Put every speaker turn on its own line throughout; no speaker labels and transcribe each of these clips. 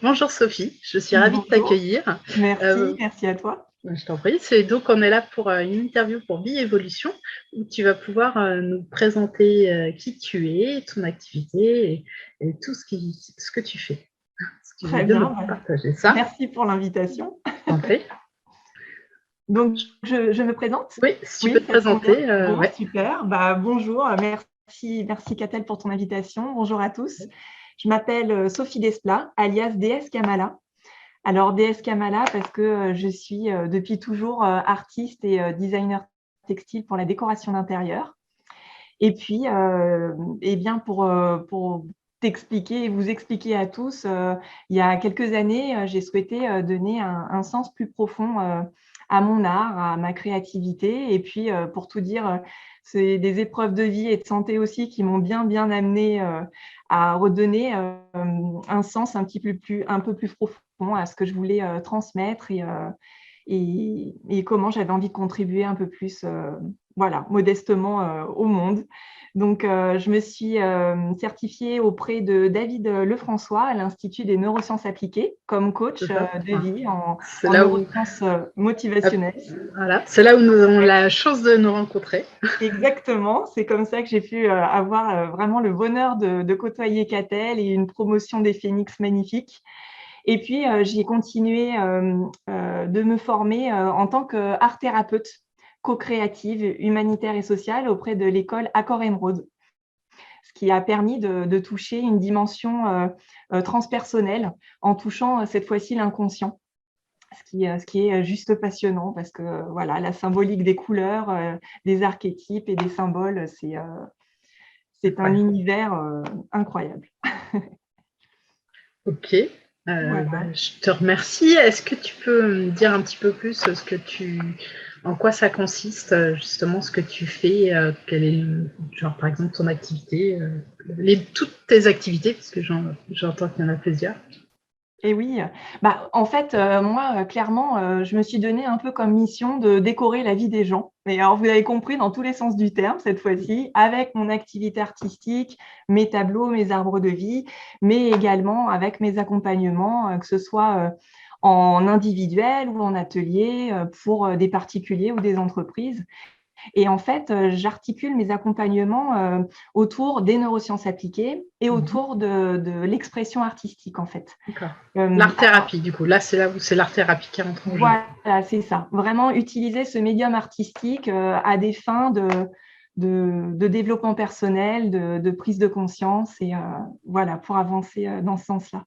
Bonjour Sophie, je suis ravie de
Bonjour,
t'accueillir.
merci,
Euh,
merci à toi.
je t'en prie. Donc, on est là pour une interview pour Vie Évolution où tu vas pouvoir nous présenter qui tu es, ton activité et tout ce que tu fais. Si tu veux
Très
bien me
bien, bah,
partager ça,
merci pour l'invitation.
je t'en prie.
Donc, je me présente?
Oui, si tu peux
Oui,
te
ça te convient?
présenter,
Bon,
ouais.
super. Bah, bonjour, merci Catel pour ton invitation. Bonjour à tous. Je m'appelle Sophie Desplat, alias DS Kamala. Alors, DS Kamala parce que je suis depuis toujours artiste et designer textile pour la décoration d'intérieur. Et puis, eh bien, pour t'expliquer et vous expliquer à tous, il y a quelques années, j'ai souhaité donner un sens plus profond à mon art, à ma créativité. Et puis, pour tout dire, c'est des épreuves de vie et de santé aussi qui m'ont bien amené à redonner un sens un peu plus profond à ce que je voulais transmettre et comment j'avais envie de contribuer un peu plus, voilà, modestement au monde. Donc, je me suis certifiée auprès de David Lefrançois à l'Institut des neurosciences appliquées comme coach
C'est ça.
de vie
C'est
en
là où,
neurosciences
hop,
motivationnelles.
voilà, c'est là où nous avons la chance de nous rencontrer.
Exactement, c'est comme ça que j'ai pu avoir vraiment le bonheur de côtoyer Catel et une promotion des Phénix magnifique. Et puis, j'ai continué de me former en tant qu'art thérapeute co-créative, humanitaire et sociale auprès de l'école Accor Emeraude, ce qui a permis de toucher une dimension transpersonnelle en touchant cette fois-ci l'inconscient. Ce qui est juste passionnant parce que voilà, la symbolique des couleurs, des archétypes et des symboles, c'est un
Ouais.
univers incroyable.
Ok,
Voilà.
je te remercie. Est-ce que tu peux me dire un petit peu plus en quoi ça consiste, justement, ce que tu fais, quel est, genre, par exemple, ton activité, toutes tes activités, parce que j'entends qu'il y en a plusieurs.
Et oui, bah, en fait, moi, clairement, je me suis donné un peu comme mission de décorer la vie des gens. Et alors, vous avez compris dans tous les sens du terme, cette fois-ci, avec mon activité artistique, mes tableaux, mes arbres de vie, mais également avec mes accompagnements, que ce soit en individuel ou en atelier, pour des particuliers ou des entreprises. Et en fait, j'articule mes accompagnements autour des neurosciences appliquées et
Mhm.
autour de l'expression artistique, en fait.
D'accord.
Euh,
L'art-thérapie, du coup. Là où c'est l'art-thérapie qui rentre en jeu.
voilà, c'est ça. Vraiment utiliser ce médium artistique à des fins de développement personnel, de prise de conscience et voilà, pour avancer dans ce sens-là.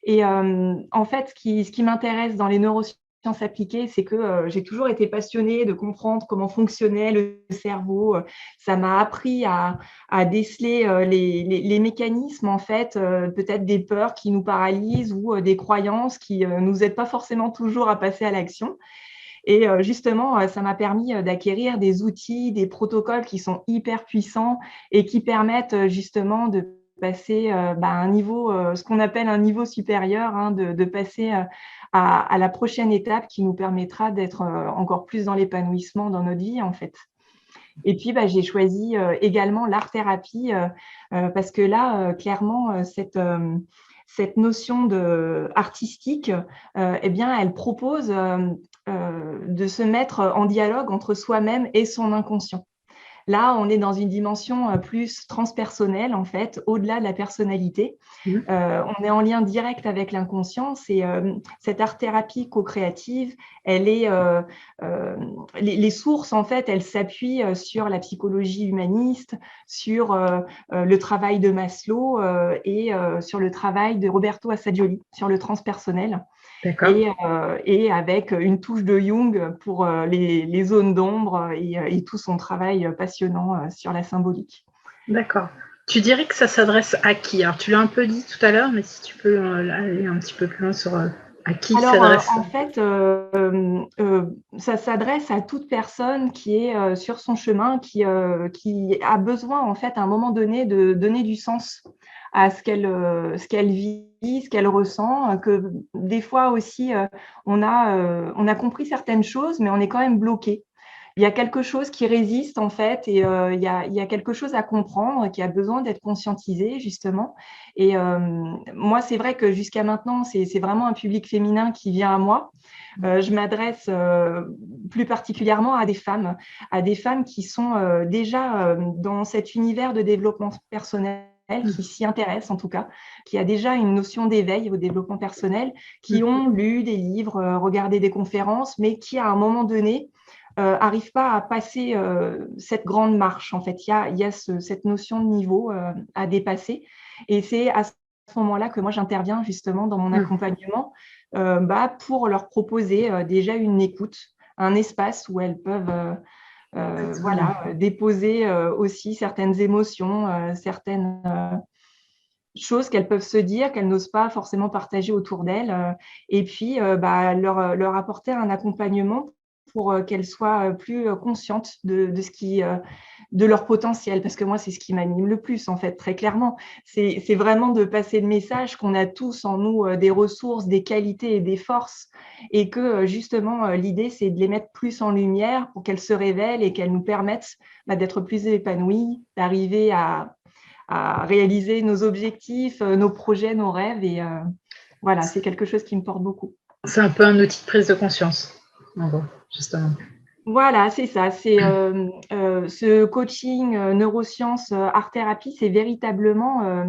Et en fait, ce qui m'intéresse dans les neurosciences appliquées, c'est que j'ai toujours été passionnée de comprendre comment fonctionnait le cerveau. Ça m'a appris à déceler les mécanismes, en fait, peut-être des peurs qui nous paralysent ou des croyances qui nous aident pas forcément toujours à passer à l'action. Et justement, ça m'a permis d'acquérir des outils, des protocoles qui sont hyper puissants et qui permettent justement de passer à un niveau, ce qu'on appelle un niveau supérieur, hein, de passer à la prochaine étape qui nous permettra d'être encore plus dans l'épanouissement dans notre vie, en fait. Et puis, bah, j'ai choisi également l'art-thérapie parce que là, clairement, cette notion artistique, eh bien, elle propose de se mettre en dialogue entre soi-même et son inconscient. Là, on est dans une dimension plus transpersonnelle, en fait, au-delà de la personnalité.
Mhm.
On est en lien direct avec l'inconscient. C'est cette art-thérapie co-créative, elle est les sources, en fait, elles s'appuient sur la psychologie humaniste, sur le travail de Maslow et sur le travail de Roberto Assagioli, sur le transpersonnel.
D'accord.
Et avec une touche de Jung pour les zones d'ombre et tout son travail passionnant sur la symbolique.
D'accord. Tu dirais que ça s'adresse à qui? Alors, tu l'as un peu dit tout à l'heure, mais si tu peux aller un petit peu plus loin sur à qui il
Alors,
s'adresse.
en fait, ça s'adresse à toute personne qui est sur son chemin, qui a besoin, en fait, à un moment donné, de donner du sens à ce qu'elle vit, ce qu'elle ressent, que des fois aussi, on a compris certaines choses, mais on est quand même bloqué. il y a quelque chose qui résiste en fait et il y a quelque chose à comprendre qui a besoin d'être conscientisé justement. Et moi, c'est vrai que jusqu'à maintenant, c'est vraiment un public féminin qui vient à moi. Je m'adresse plus particulièrement à des femmes qui sont déjà dans cet univers de développement personnel, qui s'y intéressent en tout cas, qui a déjà une notion d'éveil au développement personnel, qui ont lu des livres, regardé des conférences, mais qui à un moment donné n'arrivent pas à passer cette grande marche. En fait, il y a cette notion de niveau à dépasser. Et c'est à ce moment-là que moi, j'interviens justement dans mon accompagnement pour leur proposer déjà une écoute, un espace où elles peuvent déposer aussi certaines émotions, certaines choses qu'elles peuvent se dire, qu'elles n'osent pas forcément partager autour d'elles, et puis leur apporter un accompagnement pour qu'elles soient plus conscientes de ce qui, de leur potentiel, parce que moi, c'est ce qui m'anime le plus, en fait, très clairement. C'est vraiment de passer le message qu'on a tous en nous des ressources, des qualités et des forces, et que justement, l'idée, c'est de les mettre plus en lumière pour qu'elles se révèlent et qu'elles nous permettent d'être plus épanouies, d'arriver à réaliser nos objectifs, nos projets, nos rêves. Et voilà, c'est quelque chose qui me porte beaucoup.
C'est un peu un outil de prise de conscience, en gros, justement.
Voilà, c'est ça. C'est ce coaching neurosciences, art-thérapie, c'est véritablement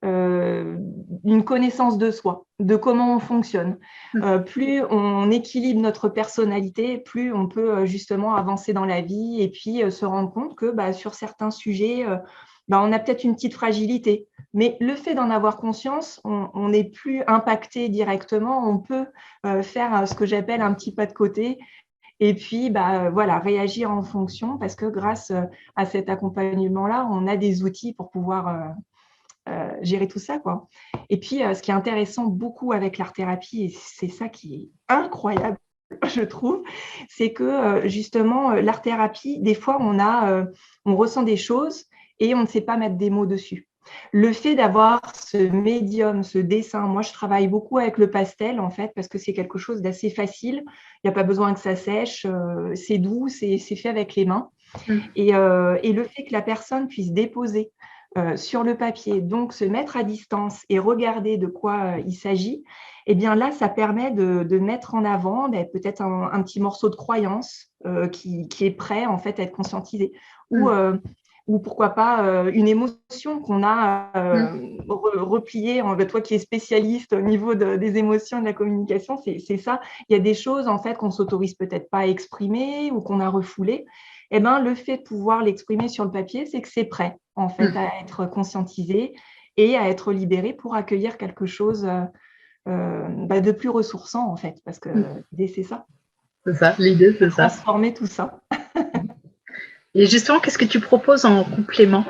une connaissance de soi, de comment on fonctionne. Plus on équilibre notre personnalité, plus on peut justement avancer dans la vie et puis se rendre compte que sur certains sujets, on a peut-être une petite fragilité. Mais le fait d'en avoir conscience, on n'est plus impacté directement. On peut faire ce que j'appelle un petit pas de côté. Et puis, réagir en fonction, parce que grâce à cet accompagnement-là, on a des outils pour pouvoir gérer tout ça, quoi. Et puis, ce qui est intéressant beaucoup avec l'art-thérapie, et c'est ça qui est incroyable, je trouve, c'est que justement, l'art-thérapie, des fois, on ressent des choses et on ne sait pas mettre des mots dessus. Le fait d'avoir ce médium, ce dessin, moi je travaille beaucoup avec le pastel en fait parce que c'est quelque chose d'assez facile, il n'y a pas besoin que ça sèche, c'est doux, c'est fait avec les mains. Et le fait que la personne puisse déposer sur le papier, donc se mettre à distance et regarder de quoi il s'agit, eh bien là, ça permet de mettre en avant peut-être un petit morceau de croyance qui est prêt en fait à être conscientisé. Ou pourquoi pas une émotion qu'on a repliée, toi qui es spécialiste au niveau des émotions et de la communication, c'est ça. Il y a des choses en fait qu'on ne s'autorise peut-être pas à exprimer ou qu'on a refoulées. Eh ben, le fait de pouvoir l'exprimer sur le papier, c'est que c'est prêt en fait à être conscientisé et à être libéré pour accueillir quelque chose de plus ressourçant en fait, parce que l'idée c'est ça.
C'est ça, l'idée c'est ça.
Transformer tout ça.
Et justement, qu'est-ce que tu proposes en complément?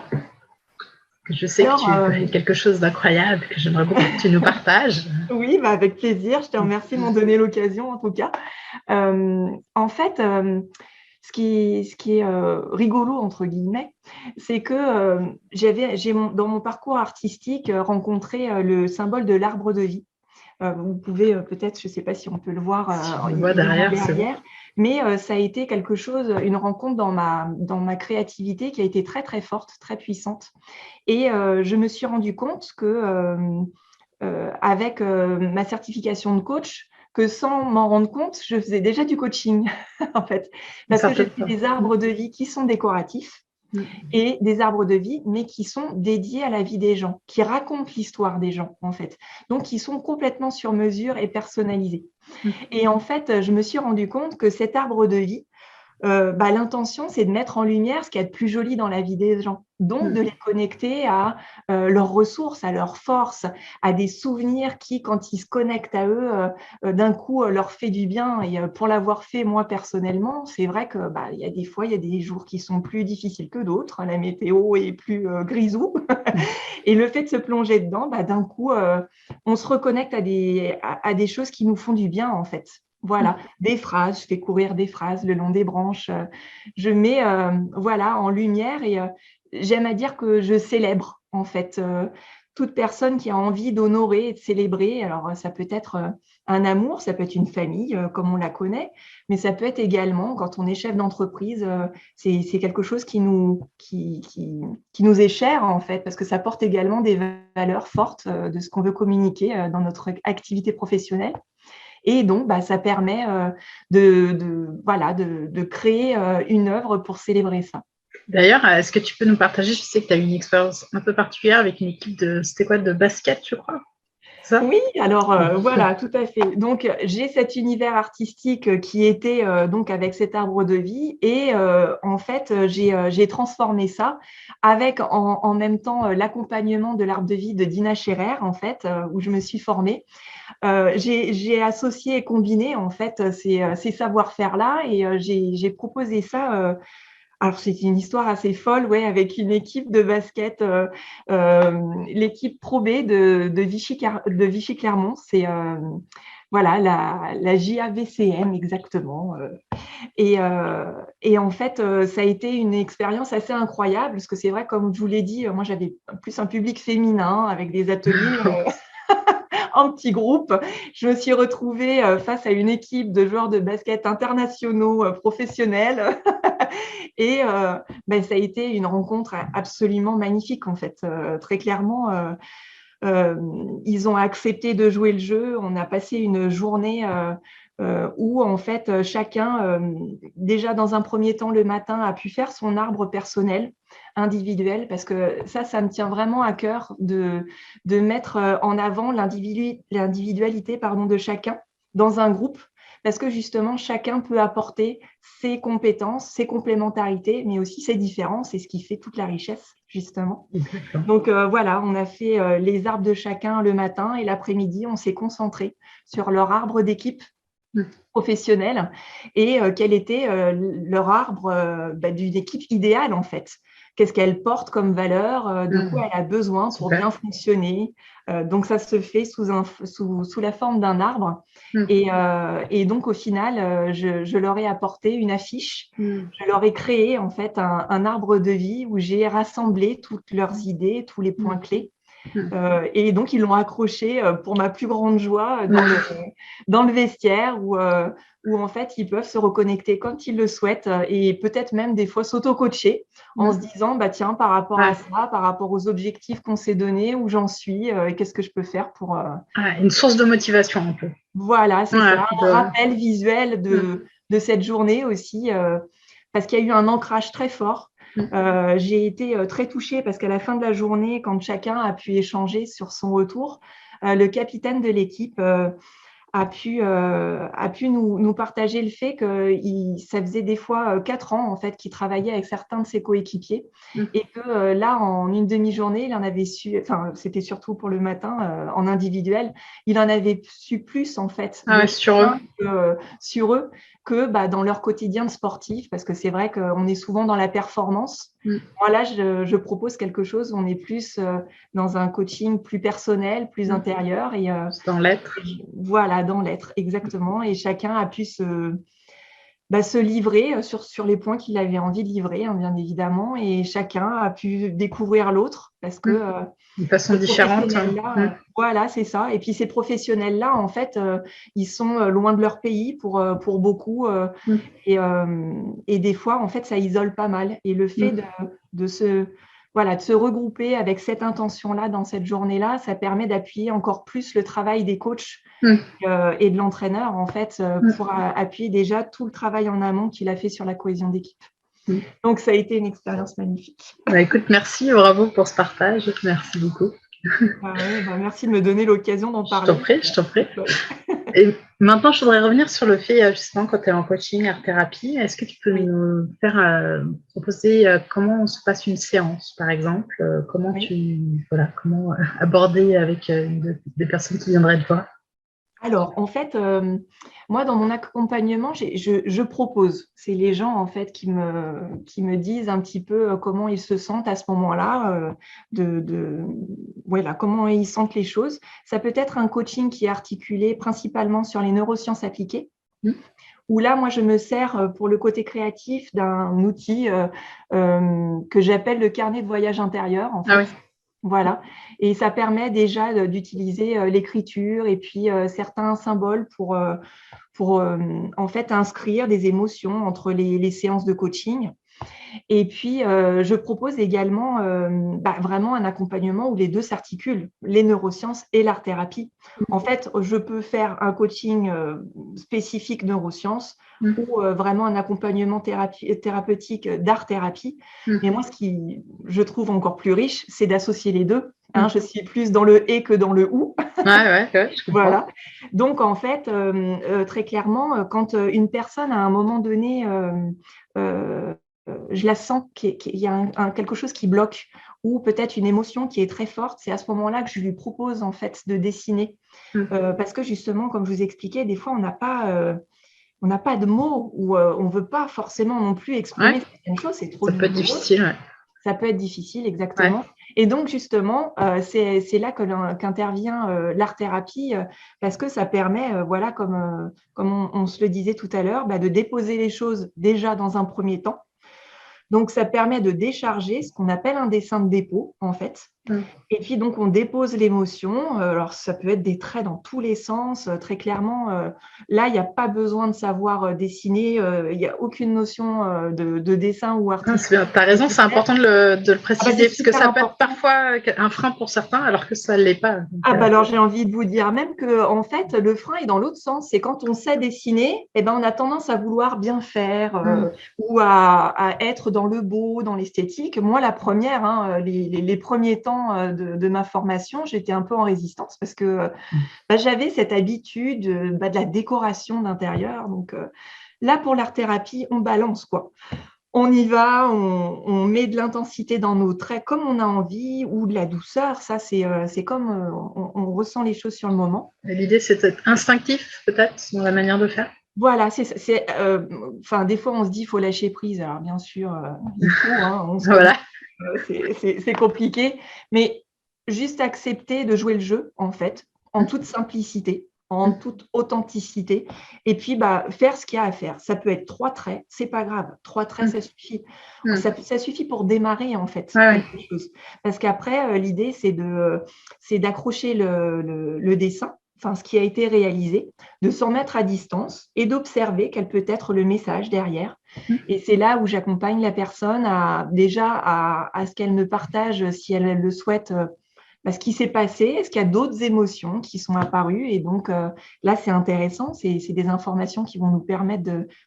Je sais que tu fais quelque chose d'incroyable, que j'aimerais beaucoup que tu nous partages.
Oui, avec plaisir. Je te remercie de m'en donner l'occasion, en tout cas. En fait, ce qui est rigolo, entre guillemets, c'est que j'ai dans mon parcours artistique rencontré le symbole de l'arbre de vie. Vous pouvez peut-être, je ne sais pas si on peut le voir
on le voit derrière,
mais ça a été quelque chose, une rencontre dans ma créativité qui a été très, très forte, très puissante. Et je me suis rendu compte que avec ma certification de coach, que sans m'en rendre compte, je faisais déjà du coaching, en fait. Parce que j'ai fait des arbres de vie qui sont décoratifs et des arbres de vie, mais qui sont dédiés à la vie des gens, qui racontent l'histoire des gens, en fait. Donc, qui sont complètement sur mesure et personnalisés. Et en fait, je me suis rendu compte que cet arbre de vie, l'intention, c'est de mettre en lumière ce qu'il y a de plus joli dans la vie des gens. Donc, de les connecter à leurs ressources, à leurs forces, à des souvenirs qui, quand ils se connectent à eux, d'un coup, leur fait du bien. Et pour l'avoir fait, moi, personnellement, c'est vrai que il y a des fois, il y a des jours qui sont plus difficiles que d'autres. La météo est plus grisou. Et le fait de se plonger dedans, d'un coup, on se reconnecte à des choses qui nous font du bien, en fait. Voilà, des phrases, je fais courir des phrases le long des branches, je mets en lumière et j'aime à dire que je célèbre en fait toute personne qui a envie d'honorer et de célébrer. Alors, ça peut être un amour, ça peut être une famille, comme on la connaît, mais ça peut être également, quand on est chef d'entreprise, c'est quelque chose qui nous est cher, en fait, parce que ça porte également des valeurs fortes de ce qu'on veut communiquer dans notre activité professionnelle. Et donc, ça permet de créer une œuvre pour célébrer ça.
D'ailleurs, est-ce que tu peux nous partager, je sais que tu as eu une expérience un peu particulière avec une équipe de basket, je crois, ça?
Oui, alors voilà, tout à fait. Donc, j'ai cet univers artistique qui était donc avec cet arbre de vie et en fait, j'ai transformé ça avec en même temps l'accompagnement de l'arbre de vie de Dina Scherer, en fait, où je me suis formée. J'ai associé et combiné en fait ces savoir-faire-là et j'ai proposé ça. Alors, c'est une histoire assez folle, ouais, avec une équipe de basket, l'équipe Pro B de Vichy Clermont. C'est voilà la JAVCM exactement. Et en fait, ça a été une expérience assez incroyable parce que c'est vrai, comme je vous l'ai dit, moi j'avais plus un public féminin avec des ateliers. En petit groupe. Je me suis retrouvée face à une équipe de joueurs de basket internationaux professionnels et ça a été une rencontre absolument magnifique en fait. Très clairement, ils ont accepté de jouer le jeu. On a passé une journée où en fait chacun, déjà dans un premier temps le matin, a pu faire son arbre personnel, individuel, parce que ça me tient vraiment à cœur de mettre en avant l'individualité de chacun dans un groupe, parce que justement chacun peut apporter ses compétences, ses complémentarités, mais aussi ses différences, et ce qui fait toute la richesse justement.
Exactement.
Donc voilà, on a fait les arbres de chacun le matin et l'après-midi, on s'est concentré sur leur arbre d'équipe professionnelle et quel était leur arbre d'une équipe idéale en fait. Qu'est-ce qu'elle porte comme valeur, de quoi elle a besoin pour bien fonctionner. Donc ça se fait sous la forme d'un arbre. Et donc au final, je leur ai apporté une affiche. Je leur ai créé en fait un arbre de vie où j'ai rassemblé toutes leurs idées, tous les points clés. Et donc, ils l'ont accroché pour ma plus grande joie dans le vestiaire où, en fait, ils peuvent se reconnecter quand ils le souhaitent et peut-être même des fois s'auto-coacher en se disant, tiens, par rapport à ça, par rapport aux objectifs qu'on s'est donnés, où j'en suis, et qu'est-ce que je peux faire pour…
Une source de motivation un peu.
Voilà, c'est ça, un rappel visuel de cette journée aussi, parce qu'il y a eu un ancrage très fort. J'ai été très touchée parce qu'à la fin de la journée, quand chacun a pu échanger sur son retour, le capitaine de l'équipe a pu nous partager le fait que ça faisait des fois 4 ans en fait qu'il travaillait avec certains de ses coéquipiers et que là en une demi-journée il en avait su, enfin c'était surtout pour le matin en individuel, il en avait su plus en fait sur eux que dans leur quotidien de sportif, parce que c'est vrai qu'on est souvent dans la performance. Moi là je propose quelque chose où on est plus dans un coaching plus personnel, plus intérieur et
dans l'être.
Voilà, dans l'être, exactement. Et chacun a pu se livrer sur les points qu'il avait envie de livrer, hein, bien évidemment. Et chacun a pu découvrir l'autre parce que
de façon différente.
Voilà, c'est ça. Et puis ces professionnels-là, en fait, ils sont loin de leur pays pour beaucoup. Et des fois, en fait, ça isole pas mal. Et le fait de se regrouper avec cette intention-là dans cette journée-là, ça permet d'appuyer encore plus le travail des coachs et de l'entraîneur, en fait, pour appuyer déjà tout le travail en amont qu'il a fait sur la cohésion d'équipe. Donc, ça a été une expérience magnifique.
Écoute, merci, bravo pour ce partage. Merci beaucoup.
Merci de me donner l'occasion d'en parler.
Je t'en prie. Et maintenant, je voudrais revenir sur le fait, justement, quand tu es en coaching, art-thérapie, est-ce que tu peux nous faire proposer comment se passe une séance, par exemple, comment comment aborder avec des personnes qui viendraient de toi?
Alors, en fait, moi, dans mon accompagnement, je propose. C'est les gens, en fait, qui me disent un petit peu comment ils se sentent à ce moment-là, comment ils sentent les choses. Ça peut être un coaching qui est articulé principalement sur les neurosciences appliquées, où là, moi, je me sers pour le côté créatif d'un outil que j'appelle le carnet de voyage intérieur, en fait. Voilà. Et ça permet déjà d'utiliser l'écriture et puis certains symboles pour en fait inscrire des émotions entre les séances de coaching. Et puis, je propose également vraiment un accompagnement où les deux s'articulent, les neurosciences et l'art-thérapie. En fait, je peux faire un coaching spécifique neurosciences ou vraiment un accompagnement thérapeutique d'art-thérapie. Mais moi, ce qui je trouve encore plus riche, c'est d'associer les deux. Je suis plus dans le « et » que dans le « ou ».
Ouais, je comprends.
Voilà. Donc, en fait, très clairement, quand une personne, à un moment donné, je la sens qu'il y a quelque chose qui bloque ou peut-être une émotion qui est très forte, c'est à ce moment-là que je lui propose en fait de dessiner. Parce que justement, comme je vous expliquais, des fois, on n'a pas de mots ou on ne veut pas forcément non plus exprimer certaines choses, c'est trop douloureux.
Ça peut être difficile, ouais.
Ça peut être difficile, exactement. Ouais. Et donc, justement, c'est là qu'intervient l'art-thérapie parce que ça permet, voilà, comme on se le disait tout à l'heure, de déposer les choses déjà dans un premier temps. Donc, ça permet de décharger ce qu'on appelle un dessin de dépôt, en fait. Et puis, donc, on dépose l'émotion. Alors, ça peut être des traits dans tous les sens. Très clairement, là, il n'y a pas besoin de savoir dessiner. Il n'y a aucune notion de dessin ou artistique.
Tu as raison, c'est important de le préciser parce que ça peut être parfois un frein pour certains alors que ça ne l'est pas.
Alors, j'ai envie de vous dire même que, en fait, le frein est dans l'autre sens. C'est quand on sait dessiner, on a tendance à vouloir bien faire ou à être dans le beau, dans l'esthétique. Moi, la première, les premiers temps de ma formation, j'étais un peu en résistance parce que j'avais cette habitude de la décoration d'intérieur. Donc, là, pour l'art-thérapie, on balance, quoi. On y va, on met de l'intensité dans nos traits comme on a envie ou de la douceur. Ça, c'est comme on ressent les choses sur le moment.
L'idée, c'est d'être instinctif, peut-être, dans la manière de faire.
Voilà, des fois, on se dit qu'il faut lâcher prise. Alors, bien sûr, il faut.
Voilà.
C'est compliqué. Mais juste accepter de jouer le jeu, en fait, en toute simplicité, en toute authenticité, et puis faire ce qu'il y a à faire. Ça peut être 3 traits, c'est pas grave. 3 traits, ça suffit. Ça suffit pour démarrer, en fait, quelque chose. Parce qu'après, l'idée, c'est d'accrocher le dessin, enfin ce qui a été réalisé, de s'en mettre à distance et d'observer quel peut être le message derrière. Et c'est là où j'accompagne la personne à ce qu'elle me partage, si elle le souhaite, ce qui s'est passé. Est-ce qu'il y a d'autres émotions qui sont apparues? Et donc, là, c'est intéressant. C'est des informations qui vont nous permettre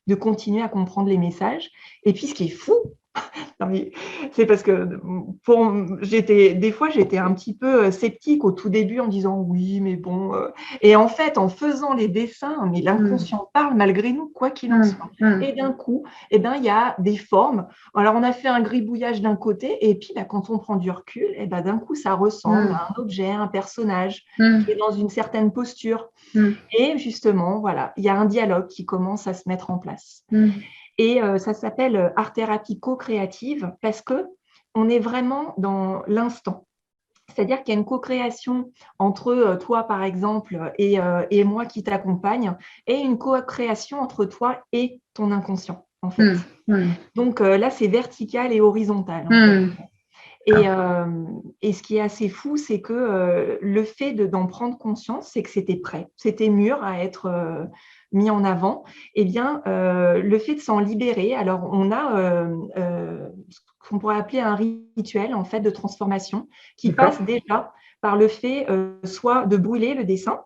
de continuer à comprendre les messages. Et puis, ce qui est fou, c'est parce que des fois, j'étais un petit peu sceptique au tout début en disant oui, mais bon. Et en fait, en faisant les dessins, mais l'inconscient parle malgré nous, quoi qu'il en soit. Et d'un coup, il y a des formes. Alors, on a fait un gribouillage d'un côté, et puis quand on prend du recul, d'un coup, ça ressemble à un objet, un personnage qui est dans une certaine posture. Et justement, voilà, il y a un dialogue qui commence à se mettre en place. Et ça s'appelle art-thérapie co-créative parce qu'on est vraiment dans l'instant. C'est-à-dire qu'il y a une co-création entre toi, par exemple, et moi qui t'accompagne, et une co-création entre toi et ton inconscient, en fait. Donc là, c'est vertical et horizontal. En fait. Et ce qui est assez fou, c'est que le fait d'en prendre conscience, c'est que c'était prêt, c'était mûr à être mis en avant. Le fait de s'en libérer, alors on a ce qu'on pourrait appeler un rituel en fait de transformation qui passe déjà par le fait soit de brûler le dessin.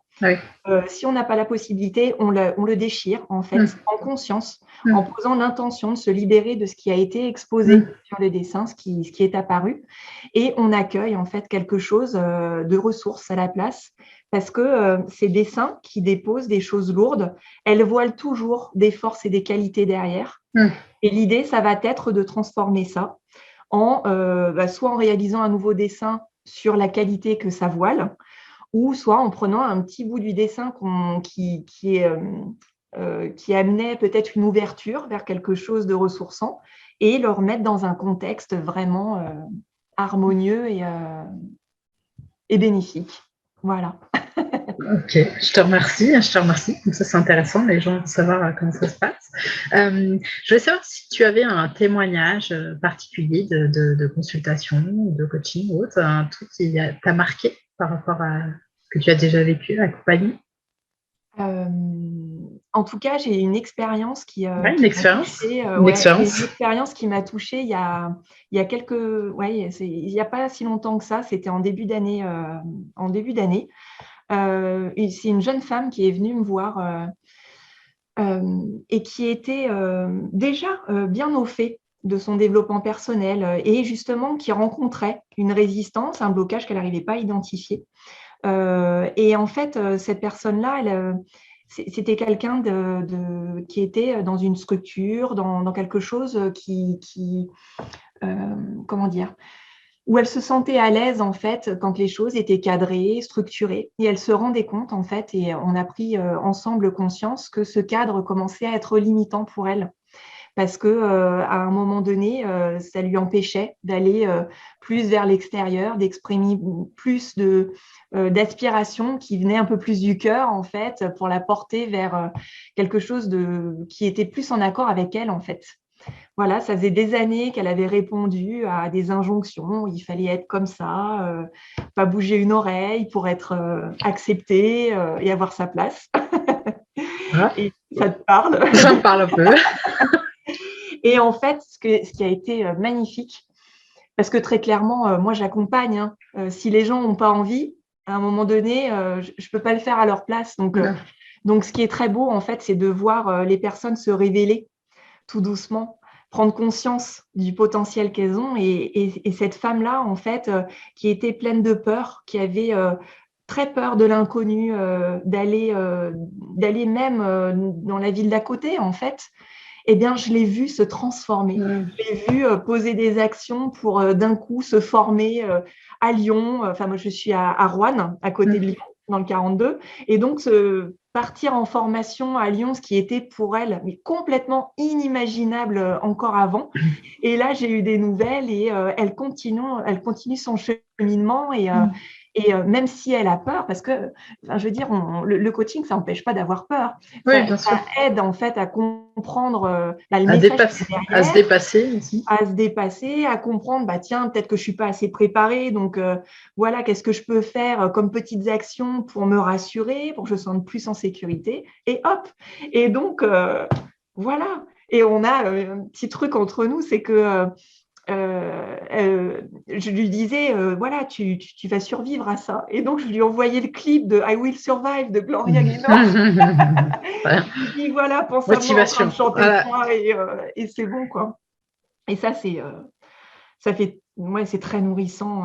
Si on n'a pas la possibilité, on le déchire en fait en conscience, en posant l'intention de se libérer de ce qui a été exposé sur le dessin, ce qui est apparu, et on accueille en fait quelque chose de ressources à la place, parce que ces dessins qui déposent des choses lourdes, elles voilent toujours des forces et des qualités derrière. Et l'idée, ça va être de transformer ça soit en réalisant un nouveau dessin sur la qualité que ça voile, ou soit en prenant un petit bout du dessin qui amenait peut-être une ouverture vers quelque chose de ressourçant et le remettre dans un contexte vraiment harmonieux et bénéfique. Voilà.
Ok, je te remercie. Donc ça, c'est intéressant. Les gens vont savoir comment ça se passe. Je voulais savoir si tu avais un témoignage particulier de consultation, de coaching ou autre, un truc qui t'a marqué par rapport à ce que tu as déjà vécu, accompagné.
En tout cas, j'ai une expérience qui
Ouais, une
m'a
expérience.
touchée.
Une
J'ai
expérience.
une expérience qui m'a touchée il y a quelques, ouais, il n'y a pas si longtemps que ça. C'était en début d'année. Et c'est une jeune femme qui est venue me voir et qui était déjà bien au fait de son développement personnel et justement qui rencontrait une résistance, un blocage qu'elle n'arrivait pas à identifier. Et en fait, cette personne-là, c'était quelqu'un qui était dans une structure, dans quelque chose comment dire, où elle se sentait à l'aise en fait quand les choses étaient cadrées, structurées. Et elle se rendait compte en fait, et on a pris ensemble conscience que ce cadre commençait à être limitant pour elle. Parce que à un moment donné, ça lui empêchait d'aller plus vers l'extérieur, d'exprimer plus d'aspiration qui venait un peu plus du cœur en fait, pour la porter vers quelque chose qui était plus en accord avec elle en fait. Voilà, ça faisait des années qu'elle avait répondu à des injonctions. Il fallait être comme ça, pas bouger une oreille pour être acceptée et avoir sa place.
Ah,
Et ça te parle?
ça me parle un peu.
Et en fait, ce qui a été magnifique, parce que très clairement, moi, j'accompagne. Hein. Si les gens n'ont pas envie, à un moment donné, je ne peux pas le faire à leur place. Donc, ce qui est très beau, en fait, c'est de voir les personnes se révéler tout doucement, prendre conscience du potentiel qu'elles ont. Et cette femme-là, en fait, qui était pleine de peur, qui avait très peur de l'inconnu, d'aller même dans la ville d'à côté, en fait, eh bien, je l'ai vu se transformer. Je l'ai vu poser des actions pour d'un coup se former à Lyon. Enfin, moi, je suis à Roanne, à côté de Lyon, dans le 42. Et donc, partir en formation à Lyon, ce qui était pour elle mais complètement inimaginable encore avant. Et là, j'ai eu des nouvelles et elle continue son cheminement. Et même si elle a peur, parce que, enfin, je veux dire, le coaching, ça n'empêche pas d'avoir peur.
Oui, bien sûr.
Ça aide en fait à comprendre le
À
message
dépasser,
qui est
à se
derrière,
dépasser aussi.
à se dépasser, à comprendre, bah tiens, peut-être que je suis pas assez préparée, donc voilà, qu'est-ce que je peux faire comme petites actions pour me rassurer, pour que je sente plus en sécurité, et hop. Et donc voilà. Et on a un petit truc entre nous, c'est que je lui disais, voilà, tu vas survivre à ça. Et donc, je lui envoyais le clip de I Will Survive de Gloria Gaynor. Je dis, voilà, pense à moi en train de
Motivation.
chanter
Voilà.
ça et c'est bon, quoi. Et ça, ça fait, ouais, c'est très nourrissant.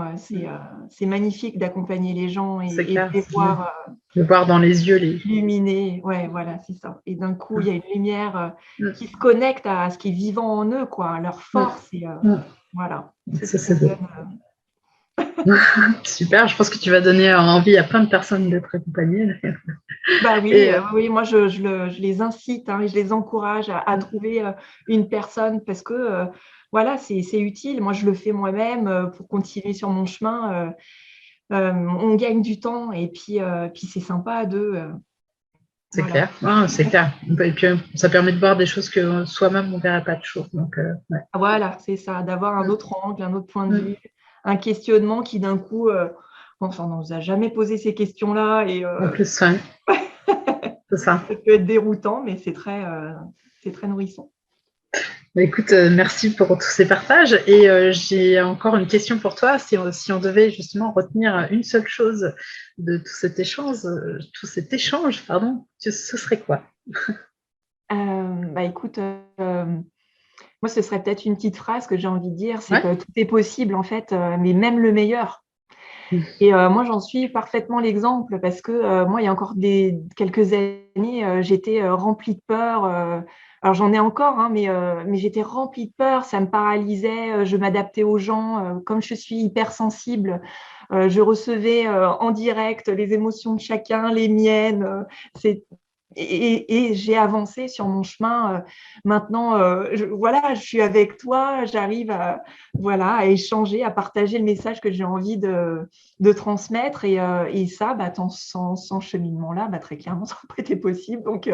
C'est magnifique d'accompagner les gens
C'est
et de
clair.
les voir
De voir dans les yeux les.
illuminés. Ouais, voilà, c'est ça. Et d'un coup, il y a une lumière
Mm.
qui se connecte à ce qui est vivant en eux, quoi, leur
Mm.
force. Et
Mm.
voilà, c'est ce
Ça,
qui
c'est
me
beau.
donne.
Super, je pense que tu vas donner envie à plein de personnes d'être accompagnées.
Bah oui,
Et,
oui, moi je les incite et je les encourage à trouver une personne parce que voilà, c'est utile. Moi, je le fais moi-même pour continuer sur mon chemin. On gagne du temps et puis c'est sympa à deux.
c'est
Voilà.
clair, c'est clair. Et puis, ça permet de voir des choses que soi-même, on ne verrait pas toujours. Donc, ouais.
Voilà, c'est ça, d'avoir un
Mm.
autre angle, un autre point de
Mm.
vue, un questionnement qui d'un coup, enfin, on ne nous a jamais posé ces questions-là et
En plus, ouais, c'est ça.
ça peut être déroutant, mais c'est très nourrissant.
Bah, écoute, merci pour tous ces partages. Et j'ai encore une question pour toi. Si on devait justement retenir une seule chose de tout cet échange, pardon, ce serait quoi?
Bah écoute, moi, ce serait peut-être une petite phrase que j'ai envie de dire, c'est
Ouais.
que tout est possible en fait, mais même le meilleur.
Mm.
Et moi, j'en suis parfaitement l'exemple parce que moi, il y a encore quelques années, j'étais remplie de peur. Alors, j'en ai encore, hein, mais j'étais remplie de peur, ça me paralysait, je m'adaptais aux gens. Comme je suis hypersensible, je recevais en direct les émotions de chacun, les miennes. et j'ai avancé sur mon chemin. Maintenant, voilà, je suis avec toi, j'arrive voilà, à échanger, à partager le message que j'ai envie de transmettre. Et ça, bah, sans cheminement-là, bah, très clairement, ça n'aurait pas été possible. Donc,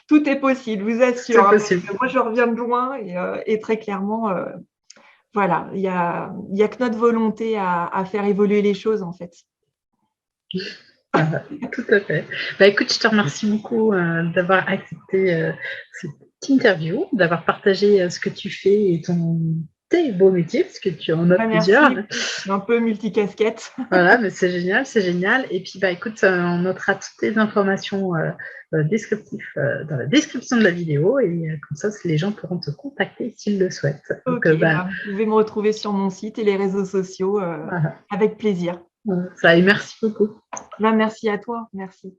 tout est possible, je vous assure.
C'est
Hein,
possible.
moi, je reviens de loin et très clairement, voilà, il y a que notre volonté à faire évoluer les choses, en fait.
Tout à fait. Bah, écoute, je te remercie beaucoup d'avoir accepté cette interview, d'avoir partagé ce que tu fais et tes beaux métiers, parce que tu en as plusieurs.
Merci, je suis un peu multicasquette.
Voilà, mais c'est génial, c'est génial. Et puis, bah, écoute, on notera toutes les informations descriptives dans la description de la vidéo et comme ça, les gens pourront te contacter s'ils le souhaitent. Donc,
Ok, bah, vous pouvez me retrouver sur mon site et les réseaux sociaux
voilà.
avec plaisir.
Ça, et merci beaucoup.
Bah, merci à toi, merci.